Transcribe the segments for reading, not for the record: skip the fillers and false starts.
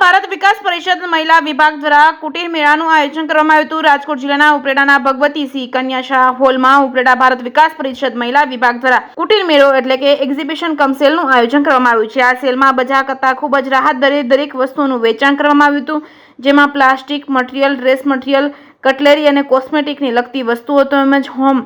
ભારત વિકાસ પરિષદ મહિલા વિભાગ દ્વારા કુટીર મેળાનું આયોજન કરવામાં આવ્યું હતું। રાજકોટ જિલ્લાના ઉપલેટાના ભગવતી સિંહ કન્યા શાળા હોલમાં ઉપલેટા ભારત વિકાસ પરિષદ મહિલા વિભાગ દ્વારા કુટીર મેળો એટલે કે એક્ઝિબિશન કમ સેલનું આયોજન કરવામાં આવ્યું છે। આ સેલમાં બજાર કરતાં ખૂબ જ રાહત દરે દરેક વસ્તુઓનું વેચાણ કરવામાં આવ્યું હતું, જેમાં plastic material, dress material, cutlery અને કોસ્મેટિકને લગતી વસ્તુઓ તેમજ હોમ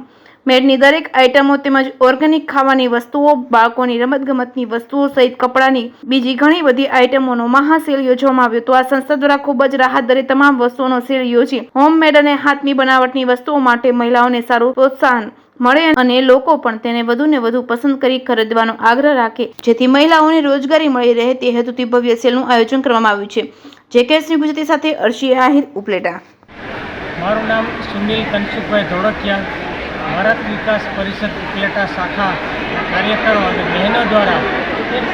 મેડની દરેક આઇટમો તેમજ ઓર્ગેનિક ખાવાની વસ્તુઓ, બાળકોની રમતગમતની વસ્તુઓ સહિત કપડાની બીજી ઘણી બધી આઇટમોનો મહાસેલ યોજવામાં આવ્યો હતો। આ સંસ્થા દ્વારા ખૂબ જ રાહત દરે તમામ વસ્તુઓનો સેલ યોજી હોમમેડ અને હાથની બનાવટની વસ્તુઓ માટે મહિલાઓને સારું પ્રોત્સાહન મળે અને લોકો પણ તેને વધુને વધુ પસંદ કરી ખરીદવાનો આગ્રહ રાખે, જેથી મહિલાઓને રોજગારી મળી રહે તે હેતુથી ભવ્ય સેલનું આયોજન કરવામાં આવ્યું છે। જેકેએસની ગુજરાતી સાથે અર્શી આહિર, ઉપલેટા। મારું નામ સુનિલ કનસુખભાઈ ધોળકિયા, ભારત વિકાસ પરિષદ ઉપલેટા શાખા કાર્યકરો અને બહેનો દ્વારા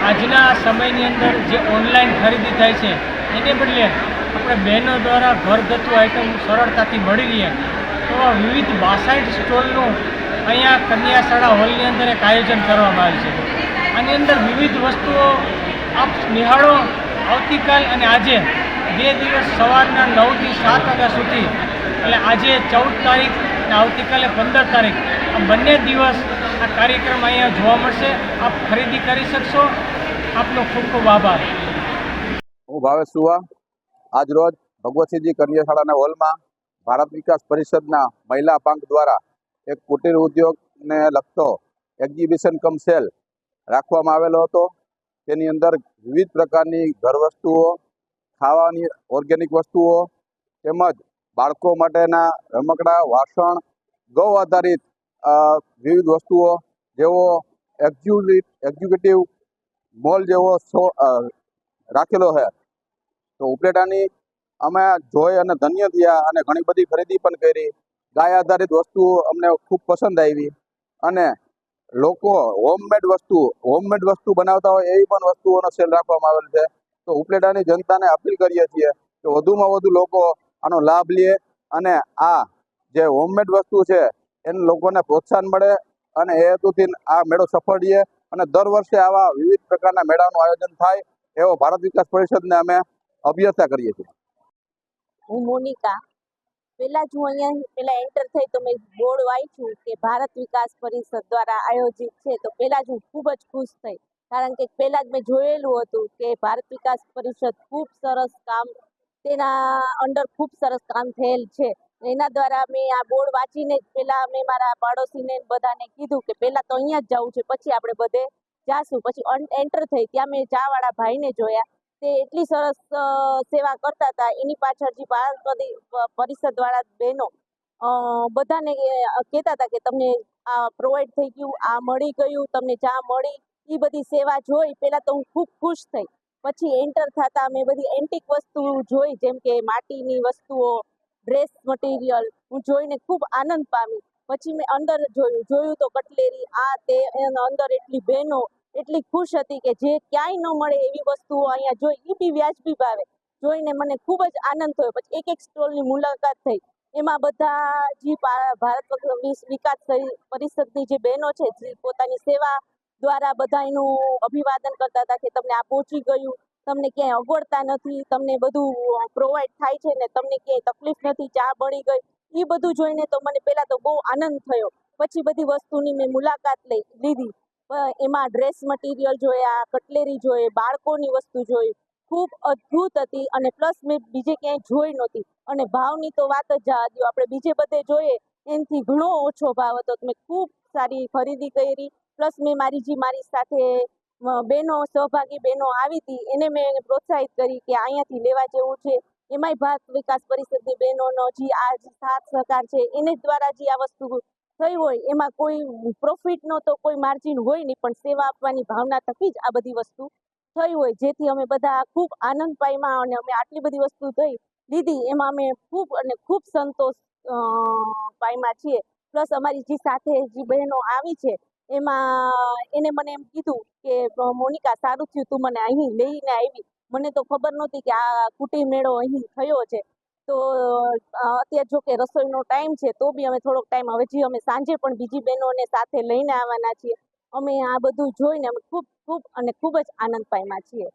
આજના સમયની અંદર જે ઓનલાઈન ખરીદી થાય છે એને બદલે આપણે બહેનો દ્વારા ઘરગથ્થુ આઇટમ સરળતાથી મળી રહે તો વિવિધ 62 સ્ટોલનું અહીંયા કન્યા શાળા હોલની અંદર એક આયોજન કરવામાં આવ્યું છે। આની અંદર વિવિધ વસ્તુઓ આપ નિહાળો। આવતીકાલ અને આજે 2 દિવસ સવારના 9 થી 7 વાગ્યા સુધી, એટલે આજે 14 તારીખ અને આવતીકાલે 15 તારીખ, આ બંને દિવસ આ કાર્યક્રમ અહીંયા જોવા મળશે। આપ ખરીદી કરી શકશો। આપનો ખૂબ ખૂબ આભાર। હું ભાવેશ સુવા આજ રોજ ભગવતસિંહજી કન્યા શાળાના હોલમાં ભારત વિકાસ પરિષદના મહિલા પાંખ દ્વારા એક કુટીર ઉદ્યોગને લગતો એક્ઝિબિશન કમ સેલ રાખવામાં આવેલો હતો। તેની અંદર વિવિધ પ્રકારની ઘર વસ્તુઓ, ખાવાની ઓર્ગેનિક વસ્તુઓ તેમજ બાળકો માટેના રમકડા, વાસણ, ગૌ આધારિત વિવિધ વસ્તુઓ જેવો એક્ઝિક્યુટિવ મોલ જેવો રાખેલો છે। તો ઉપલેટાની અમે જોઈ અને ધન્ય થયા અને ઘણી બધી ખરીદી પણ કરી। ગાય આધારિત વસ્તુઓ અમને ખૂબ પસંદ આવી અને લોકો હોમમેડ વસ્તુ બનાવતા હોય એવી પણ વસ્તુઓનો સેલ રાખવામાં આવેલ છે। તો ઉપલેટાની જનતાને અપીલ કરીએ છીએ કે વધુમાં વધુ લોકો આનો લાભ લે અને આ જે હોમમેડ વસ્તુ છે એને લોકોને પ્રોત્સાહન મળે અને એ હેતુથી આ મેળો સફળ રહે અને દર વર્ષે આવા વિવિધ પ્રકારના મેળાનું આયોજન થાય એવો ભારત વિકાસ પરિષદને અમે અભ્યર્થના કરીએ છીએ। હું મોનિકા, પહેલાં જ હું અહીંયા એન્ટર થઈ તો મેં બોર્ડ વાંચ્યું કે ભારત વિકાસ પરિષદ દ્વારા આયોજિત છે, તો પહેલાં જ હું ખૂબ જ ખુશ થઈ, કારણ કે પહેલાં જ મેં જોયેલું હતું કે ભારત વિકાસ પરિષદ ખૂબ સરસ કામ, તેના અંડર ખૂબ સરસ કામ થયેલ છે। એના દ્વારા મેં આ બોર્ડ વાંચીને જ પહેલાં મેં મારા પાડોશીને બધાને કીધું કે પહેલાં તો અહીંયા જ જવું છે, પછી આપણે બધે જાશું। પછી એન્ટર થઈ ત્યાં મેં ચાવાળા ભાઈને જોયા, તે એટલી સરસ સેવા કરતા હતા। એની પાછળ જે ભારત પરિષદવાળા બહેનો બધાને કહેતા હતા કે તમને આ પ્રોવાઈડ થઈ ગયું, આ મળી ગયું, તમને ચા મળી, એ બધી સેવા જોઈ પહેલાં તો હું ખૂબ ખુશ થઈ। પછી એન્ટર થતાં મેં બધી એન્ટિક વસ્તુ જોઈ, જેમ કે માટીની વસ્તુઓ, ડ્રેસ મટીરિયલ હું જોઈને ખૂબ આનંદ પામી। પછી મેં અંદર જોયું તો કટલેરી, આ તે અંદર એટલી બહેનો એટલી ખુશ હતી કે જે ક્યાંય ન મળે એવી વસ્તુઓ અહીંયા જોઈ, એ બી વ્યાજબી ભાવે જોઈને મને ખૂબ જ આનંદ થયો। પછી એક સ્ટોલની મુલાકાત થઈ, એમાં બધા જે ભારત વિકાસ પરિષદની જે બહેનો છે જે પોતાની સેવા દ્વારા બધા એનું અભિવાદન કરતા હતા કે તમને આ પહોંચી ગયું, તમને ક્યાંય અગવડતા નથી, તમને બધું પ્રોવાઈડ થાય છે ને તમને ક્યાંય તકલીફ નથી, ચા મળી ગઈ, એ બધું જોઈને તો મને પહેલાં તો બહુ આનંદ થયો। પછી બધી વસ્તુની મેં મુલાકાત લીધી, એમાં ડ્રેસ મટીરિયલ જોયા, કટલેરી જોઈ, બાળકોની વસ્તુ જોઈ, ખૂબ અદ્ભુત હતી અને પ્લસ મેં બીજે ક્યાંય જોઈ નહોતી। અને ભાવની તો વાત જ જવા દો, આપણે બીજે બધે જોઈએ એનાથી ઘણો ઓછો ભાવ હતો। મેં ખૂબ સારી ખરીદી કરી, પ્લસ મેં મારી સાથે બહેનો સહભાગી બહેનો આવી હતી એને મેં પ્રોત્સાહિત કરી કે અહીંયાથી લેવા જેવું છે। એમાંય ભારત વિકાસ પરિષદની બહેનોનો જે આ સાથ સહકાર છે એને દ્વારા જે આ વસ્તુ થઈ હોય એમાં કોઈ પ્રોફિટનો તો કોઈ માર્જિન હોય નહીં, પણ સેવા આપવાની ભાવના થકી જ આ બધી વસ્તુ થઈ હોય, જેથી અમે બધા ખૂબ આનંદ પામ્યા અને અમે આટલી બધી વસ્તુ લીધી એમાં અમે ખૂબ સંતોષ પામ્યા છીએ। પ્લસ અમારી જે સાથે જે બહેનો આવી છે એમાં એને મને એમ કીધું કે મોનિકા, સારું થયું તું મને અહીં લઈને આવી, મને તો ખબર નહોતી કે આ કુટીર મેળો અહીં થયો છે। તો અત્યારે જો કે રસોઈનો ટાઈમ છે તો બી અમે થોડોક ટાઈમ હજી અમે સાંજે પણ બીજી બહેનોને સાથે લઈને આવવાના છીએ। અમે આ બધું જોઈને અમે ખૂબ જ આનંદ પામ્યા છીએ।